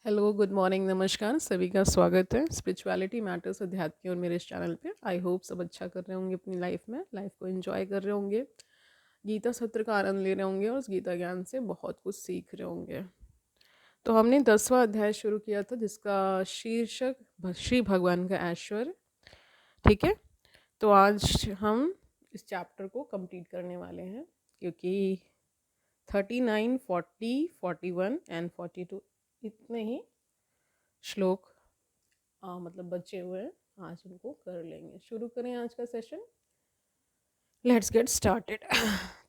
Hello, good morning, नमस्कार। सभी का स्वागत है स्पिरिचुअलिटी मैटर्स अध्यात्म की और मेरे इस चैनल पे। आई होप सब अच्छा कर रहे होंगे अपनी लाइफ में, लाइफ को एंजॉय कर रहे होंगे, गीता सत्र का आनंद ले रहे होंगे और उस गीता ज्ञान से बहुत कुछ सीख रहे होंगे। तो हमने 10वां अध्याय शुरू किया था जिसका शीर्षक श्री भगवान का ऐश्वर्य। ठीक है, तो आज हम इस चैप्टर को कंप्लीट करने वाले हैं क्योंकि 39, 40, 41 एंड 42 इतने ही श्लोक मतलब बचे हुए हैं। आज उनको कर लेंगे। शुरू करें आज का सेशन। Let's get started.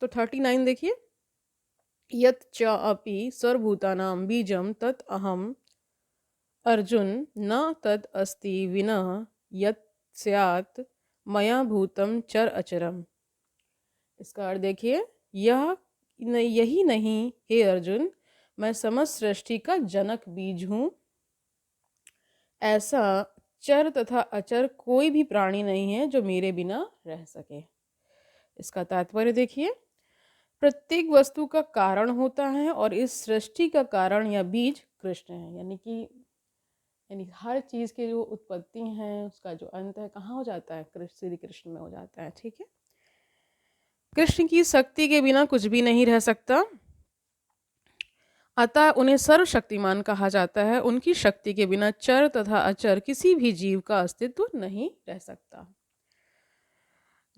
तो 39 देखिए, यत च अपि सर्वभूतानां बीजम तत् अहम अर्जुन न तद अस्ति विनः यत् स्यात् मया भूतम चर अचरम। इसका अर्थ देखिए, यही नहीं हे अर्जुन, मैं समस्त सृष्टि का जनक बीज हूँ। ऐसा चर तथा अचर कोई भी प्राणी नहीं है जो मेरे बिना रह सके। इसका तात्पर्य देखिए, प्रत्येक वस्तु का कारण होता है और इस सृष्टि का कारण या बीज कृष्ण है। यानी हर चीज की जो उत्पत्ति है उसका जो अंत है कहाँ हो जाता है? श्री कृष्ण में हो जाता है। ठीक है, कृष्ण की शक्ति के बिना कुछ भी नहीं रह सकता, अतः उन्हें सर्वशक्तिमान कहा जाता है। उनकी शक्ति के बिना चर तथा अचर किसी भी जीव का अस्तित्व नहीं रह सकता।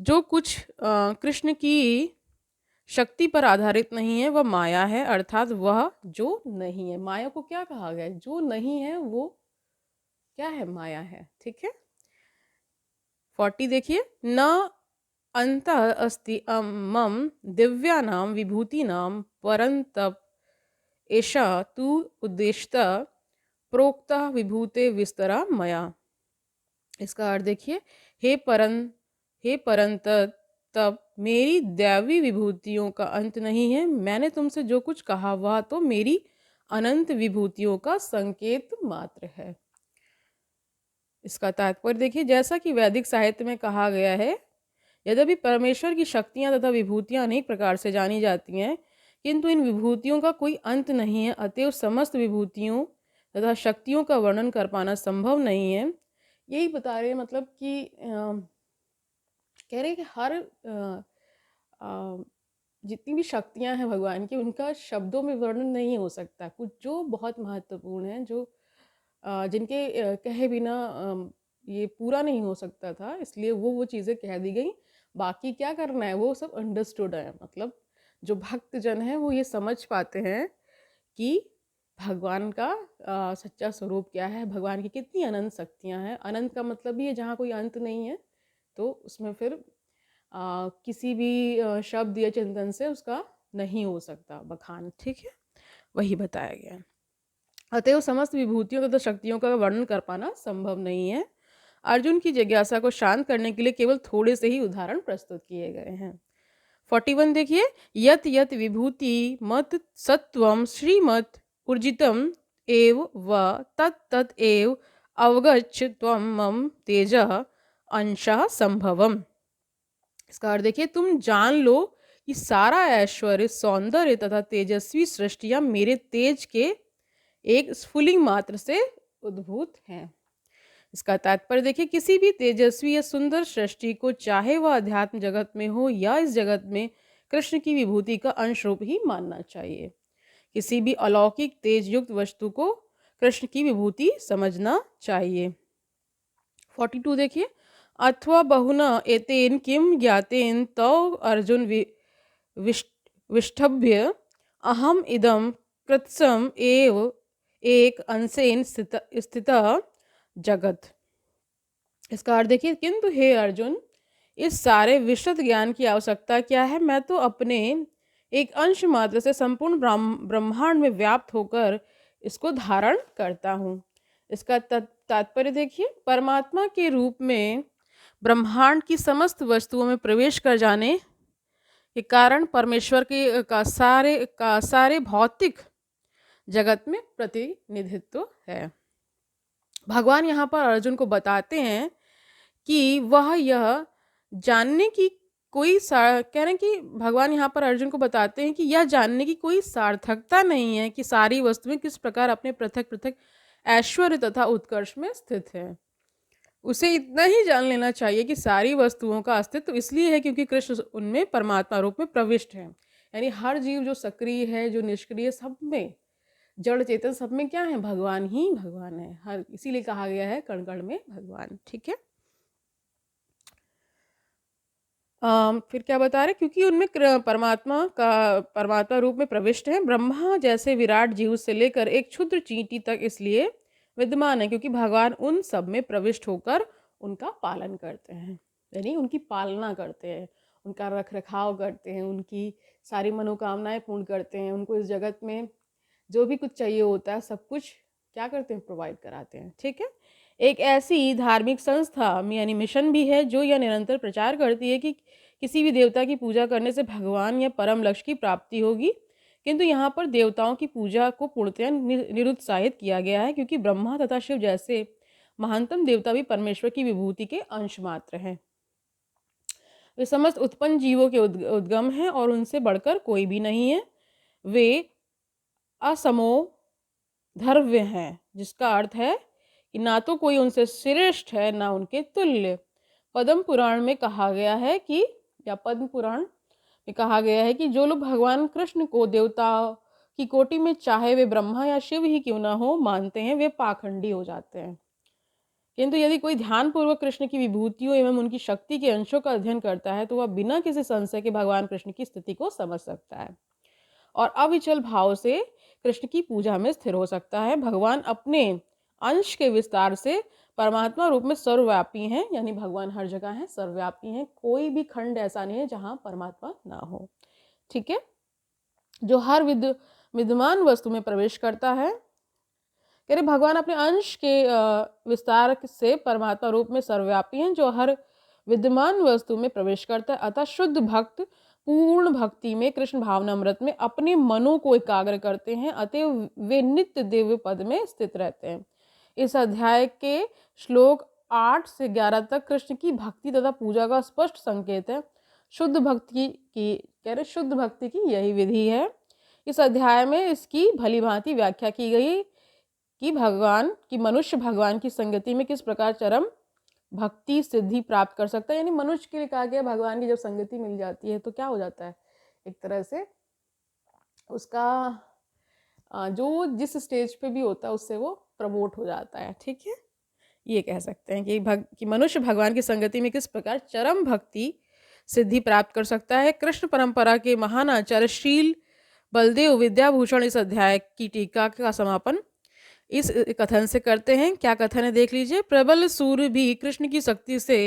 जो कुछ कृष्ण की शक्ति पर आधारित नहीं है वह माया है, अर्थात वह जो नहीं है। माया को क्या कहा गया है? जो नहीं है वो क्या है? माया है। ठीक है, 40 देखिए, न अंत अस्ति मम दिव्यानां विभूतिनां परन्तप एषा तु उद्देश्यता प्रोक्ता विभूते विस्तरा मया। इसका अर्थ देखिए, हे परंत तब मेरी दैवी विभूतियों का अंत नहीं है। मैंने तुमसे जो कुछ कहा वह तो मेरी अनंत विभूतियों का संकेत मात्र है। इसका तात्पर्य देखिए, जैसा कि वैदिक साहित्य में कहा गया है, यद्यपि परमेश्वर की शक्तियां तथा विभूतियां अनेक प्रकार से जानी जाती हैं, किंतु इन विभूतियों का कोई अंत नहीं है। अतएव समस्त विभूतियों तथा शक्तियों का वर्णन कर पाना संभव नहीं है। यही बता रहे हैं, मतलब कि कह रहे हैं कि हर जितनी भी शक्तियां हैं भगवान की, उनका शब्दों में वर्णन नहीं हो सकता। कुछ जो बहुत महत्वपूर्ण है, जो जिनके कहे बिना ये पूरा नहीं हो सकता था, इसलिए वो चीज़ें कह दी गई। बाकी क्या करना है वो सब अंडरस्टूड है। मतलब जो भक्त जन है वो ये समझ पाते हैं कि भगवान का सच्चा स्वरूप क्या है, भगवान की कितनी अनंत शक्तियां हैं। अनंत का मतलब भी है जहाँ कोई अंत नहीं है, तो उसमें फिर किसी भी शब्द या चिंतन से उसका नहीं हो सकता बखान। ठीक है, वही बताया गया है। अतएव समस्त विभूतियों तथा शक्तियों का वर्णन कर पाना संभव नहीं है। अर्जुन की जिज्ञासा को शांत करने के लिए केवल थोड़े से ही उदाहरण प्रस्तुत किए गए हैं। 41 देखिए, यत यत विभूति मत सत्वम श्रीमत ऊर्जितम एव व तत् तत् एव अवगच्छ त्वं मम तेजः अंशः संभवम। इसका अर्थ देखिए, तुम जान लो कि सारा ऐश्वर्य, सौंदर्य तथा तेजस्वी सृष्टियां मेरे तेज के एक स्फुलिंग मात्र से उद्भूत हैं। इसका तात्पर्य देखिए, किसी भी तेजस्वी या सुंदर सृष्टि को, चाहे वह अध्यात्म जगत में हो या इस जगत में, कृष्ण की विभूति का अंश रूप ही मानना चाहिए। किसी भी अलौकिक तेज युक्त वस्तु को कृष्ण की विभूति समझना चाहिए। 42 देखिए, अथवा बहुना एतेन किम ज्ञातेन तो अर्जुन विष्टभ्य अहम इदम कृत्सम एव एक अंशेन स्थित जगत। इसका अर्थ देखिए, किंतु हे अर्जुन, इस सारे विशद ज्ञान की आवश्यकता क्या है? मैं तो अपने एक अंश मात्र से संपूर्ण ब्रह्मांड में व्याप्त होकर इसको धारण करता हूँ। इसका तात्पर्य देखिए, परमात्मा के रूप में ब्रह्मांड की समस्त वस्तुओं में प्रवेश कर जाने के कारण परमेश्वर के का सारे भौतिक जगत में प्रतिनिधित्व है। भगवान यहाँ पर अर्जुन को बताते हैं कि वह यह जानने की कह रहे हैं कि भगवान यहाँ पर अर्जुन को बताते हैं कि यह जानने की कोई सार्थकता नहीं है कि सारी वस्तुएं किस प्रकार अपने पृथक पृथक ऐश्वर्य तथा उत्कर्ष में स्थित है। उसे इतना ही जान लेना चाहिए कि सारी वस्तुओं का अस्तित्व इसलिए है क्योंकि कृष्ण उनमें परमात्मा रूप में प्रविष्ट है। यानी हर जीव जो सक्रिय है, जो निष्क्रिय, सब में, जड़ चेतन सब में क्या है, भगवान ही भगवान है। हर इसीलिए कहा गया है कण कण में भगवान। ठीक है। फिर क्या बता रहे, क्योंकि उनमें परमात्मा रूप में प्रविष्ट है। ब्रह्मा जैसे विराट जीव से लेकर एक क्षुद्र चींटी तक इसलिए विद्यमान है क्योंकि भगवान उन सब में प्रविष्ट होकर उनका पालन करते हैं, यानी उनकी पालना करते हैं, उनका रख रखाव करते हैं, उनकी सारी मनोकामनाएं पूर्ण करते हैं, उनको इस जगत में जो भी कुछ चाहिए होता है सब कुछ क्या करते हैं, प्रोवाइड कराते हैं। ठीक है। एक ऐसी धार्मिक संस्था यानी मिशन भी है जो यह निरंतर प्रचार करती है कि किसी भी देवता की पूजा करने से भगवान या परम लक्ष्य की प्राप्ति होगी, किंतु यहाँ पर देवताओं की पूजा को पूर्णतया निरुत्साहित किया गया है क्योंकि ब्रह्मा तथा शिव जैसे महानतम देवता भी परमेश्वर की विभूति के अंश मात्र हैं। वे समस्त उत्पन्न जीवों के उद्गम हैं और उनसे बढ़कर कोई भी नहीं है। वे असमो धर्व्य हैं, जिसका अर्थ है कि ना तो कोई उनसे श्रेष्ठ है ना उनके तुल्य। पद्म पुराण में कहा गया है कि पद्म पुराण में कहा गया है कि जो लोग भगवान कृष्ण को देवता की कोटि में, चाहे वे ब्रह्मा या शिव ही क्यों ना हो, मानते हैं, वे पाखंडी हो जाते हैं। किंतु यदि कोई ध्यानपूर्वक कृष्ण की विभूतियों एवं उनकी शक्ति के अंशों का अध्ययन करता है तो वह बिना किसी संशय के भगवान कृष्ण की स्थिति को समझ सकता है और अविचल भाव से कृष्ण की पूजा में स्थिर हो सकता है। भगवान अपने अंश के विस्तार से परमात्मा रूप में सर्वव्यापी हैं, यानी भगवान हर जगह हैं, सर्वव्यापी हैं। कोई भी खंड ऐसा नहीं है जहां परमात्मा ना हो। ठीक है। जो हर विद्यमान वस्तु में प्रवेश करता है, कह रहे भगवान अपने अंश के विस्तार से परमात्मा रूप में सर्वव्यापी हैं जो हर विद्यमान वस्तु में प्रवेश करता है। अतः शुद्ध भक्त पूर्ण भक्ति में कृष्ण भावनामृत में अपने मनों को एकाग्र करते हैं, अतएव वे नित्य दिव्य पद में स्थित रहते हैं। इस अध्याय के श्लोक 8 से 11 तक कृष्ण की भक्ति तथा पूजा का स्पष्ट संकेत है। शुद्ध भक्ति की कह रहे शुद्ध भक्ति की यही विधि है। इस अध्याय में इसकी भली भांति व्याख्या की गई कि मनुष्य भगवान की संगति में किस प्रकार चरम भक्ति सिद्धि प्राप्त कर सकता है। यानी मनुष्य के लिए कहा गया भगवान की जब संगति मिल जाती है तो क्या हो जाता है, एक तरह से उसका जो जिस स्टेज पे भी होता है उससे वो प्रमोट हो जाता है। ठीक है। ये कह सकते हैं कि मनुष्य भगवान की संगति में किस प्रकार चरम भक्ति सिद्धि प्राप्त कर सकता है। कृष्ण परंपरा के महान आचार्य श्रील बलदेव विद्याभूषण इस अध्याय की टीका का समापन इस कथन से करते हैं। क्या कथन है देख लीजिए। प्रबल सूर्य भी कृष्ण की शक्ति से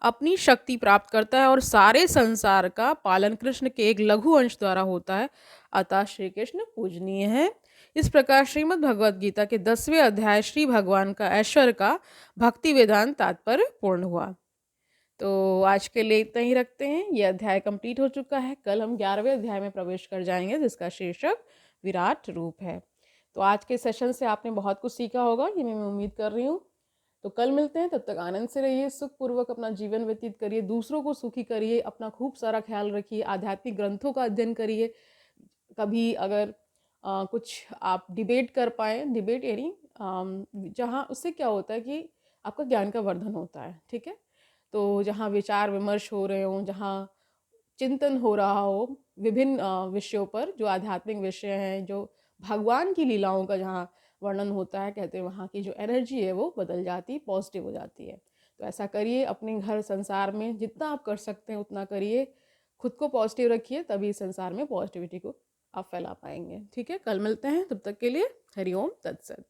अपनी शक्ति प्राप्त करता है और सारे संसार का पालन कृष्ण के एक लघु अंश द्वारा होता है, अतः श्री कृष्ण पूजनीय है। इस प्रकार श्रीमद् भगवद गीता के 10वें अध्याय श्री भगवान का ऐश्वर्य का भक्ति वेदांत तात्पर्य पूर्ण हुआ। तो आज के लिए इतना ही रखते हैं। ये अध्याय कंप्लीट हो चुका है। कल हम 11वें अध्याय में प्रवेश कर जाएंगे जिसका शीर्षक विराट रूप है। तो आज के सेशन से आपने बहुत कुछ सीखा होगा, ये मैं उम्मीद कर रही हूँ। तो कल मिलते हैं, तब तक आनंद से रहिए, सुखपूर्वक अपना जीवन व्यतीत करिए, दूसरों को सुखी करिए, अपना खूब सारा ख्याल रखिए, आध्यात्मिक ग्रंथों का अध्ययन करिए। कभी अगर कुछ आप डिबेट कर पाए, डिबेट यानी जहाँ उससे क्या होता है कि आपका ज्ञान का वर्धन होता है। ठीक है। तो जहाँ विचार विमर्श हो रहे हों, जहाँ चिंतन हो रहा हो विभिन्न विषयों पर, जो आध्यात्मिक विषय हैं, जो भगवान की लीलाओं का जहाँ वर्णन होता है, कहते हैं वहाँ की जो एनर्जी है वो बदल जाती, पॉजिटिव हो जाती है। तो ऐसा करिए, अपने घर संसार में जितना आप कर सकते हैं उतना करिए, खुद को पॉजिटिव रखिए, तभी संसार में पॉजिटिविटी को आप फैला पाएंगे। ठीक है। कल मिलते हैं, तब तक के लिए हरिओम तत्सत।